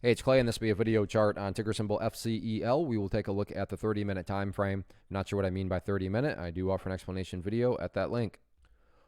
Hey, it's Clay, and this will be a video chart on ticker symbol FCEL. We will take a look at the 30-minute time frame. Not sure what I mean by 30-minute. I do offer an explanation video at that link.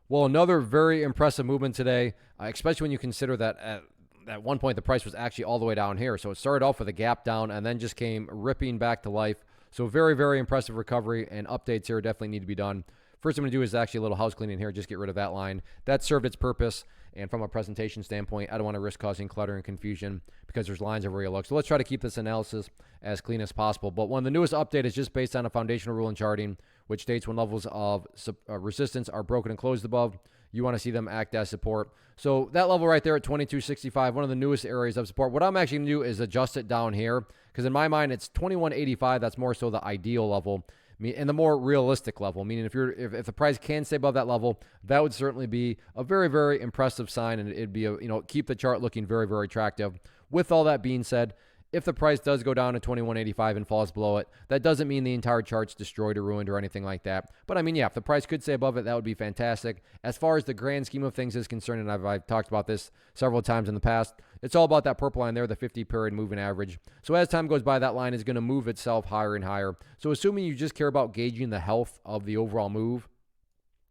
Well, another very impressive movement today, especially when you consider that at one point the price was actually all the way down here. So it started off with a gap down and then just came ripping back to life. So very, very impressive recovery, and updates here definitely need to be done. First I'm going to do is actually a little house cleaning here, just get rid of that line. That served its purpose, and from a presentation standpoint, I don't want to risk causing clutter and confusion because there's lines everywhere you look. So let's try to keep this analysis as clean as possible. But one of the newest updates is just based on a foundational rule in charting, which states when levels of resistance are broken and closed above, you want to see them act as support. So that level right there at 22.65, one of the newest areas of support. What I'm actually going to do is adjust it down here, because in my mind it's 21.85. That's more so the ideal level and the more realistic level, meaning if the price can stay above that level, that would certainly be a very, very impressive sign, and it'd be keep the chart looking very, very attractive. With all that being said, if the price does go down to 21.85 and falls below it, that doesn't mean the entire chart's destroyed or ruined or anything like that. But I mean, yeah, if the price could stay above it, that would be fantastic. As far as the grand scheme of things is concerned, and I've talked about this several times in the past, it's all about that purple line there, the 50-period moving average. So as time goes by, that line is going to move itself higher and higher. So assuming you just care about gauging the health of the overall move,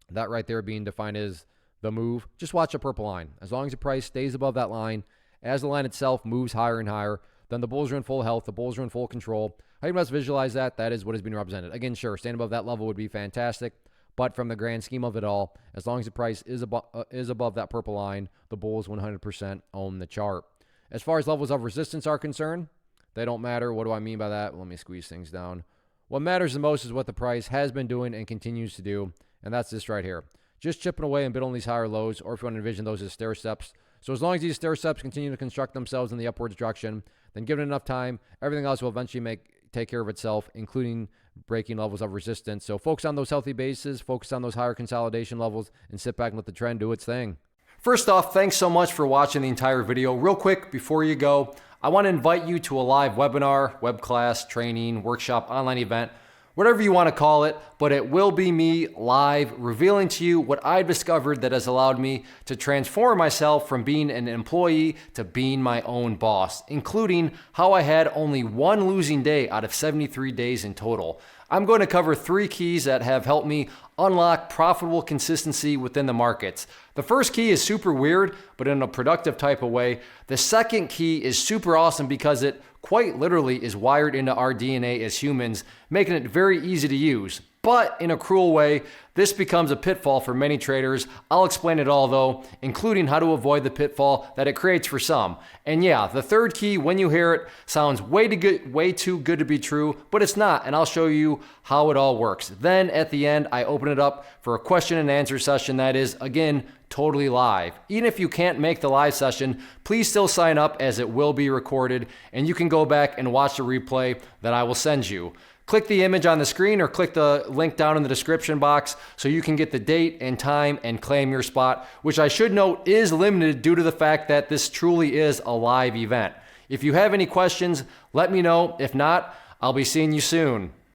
that right there being defined as the move, just watch the purple line. As long as the price stays above that line, as the line itself moves higher and higher, then the bulls are in full health, the bulls are in full control. How you must visualize that, that is what is being represented. Again, sure, staying above that level would be fantastic, but from the grand scheme of it all, as long as the price is above that purple line, the bulls 100% own the chart. As far as levels of resistance are concerned, they don't matter. What do I mean by that? Let me squeeze things down. What matters the most is what the price has been doing and continues to do, and that's this right here. Just chipping away and bid on these higher lows, or if you want to envision those as stair steps. So as long as these stair steps continue to construct themselves in the upwards direction, then given enough time, everything else will eventually take care of itself, including breaking levels of resistance. So focus on those healthy bases, focus on those higher consolidation levels, and sit back and let the trend do its thing. First off, thanks so much for watching the entire video. Real quick, before you go, I want to invite you to a live webinar, web class, training, workshop, online event, whatever you want to call it, but it will be me live revealing to you what I've discovered that has allowed me to transform myself from being an employee to being my own boss, including how I had only one losing day out of 73 days in total. I'm going to cover 3 keys that have helped me unlock profitable consistency within the markets. The first key is super weird, but in a productive type of way. The second key is super awesome because it quite literally is wired into our DNA as humans, making it very easy to use. But in a cruel way, this becomes a pitfall for many traders. I'll explain it all though, including how to avoid the pitfall that it creates for some. And yeah, the third key, when you hear it, sounds way too good to be true, but it's not, and I'll show you how it all works. Then at the end, I open it up for a question and answer session that is, again, totally live. Even if you can't make the live session, please still sign up as it will be recorded, and you can go back and watch the replay that I will send you. Click the image on the screen or click the link down in the description box so you can get the date and time and claim your spot, which I should note is limited due to the fact that this truly is a live event. If you have any questions, let me know. If not, I'll be seeing you soon.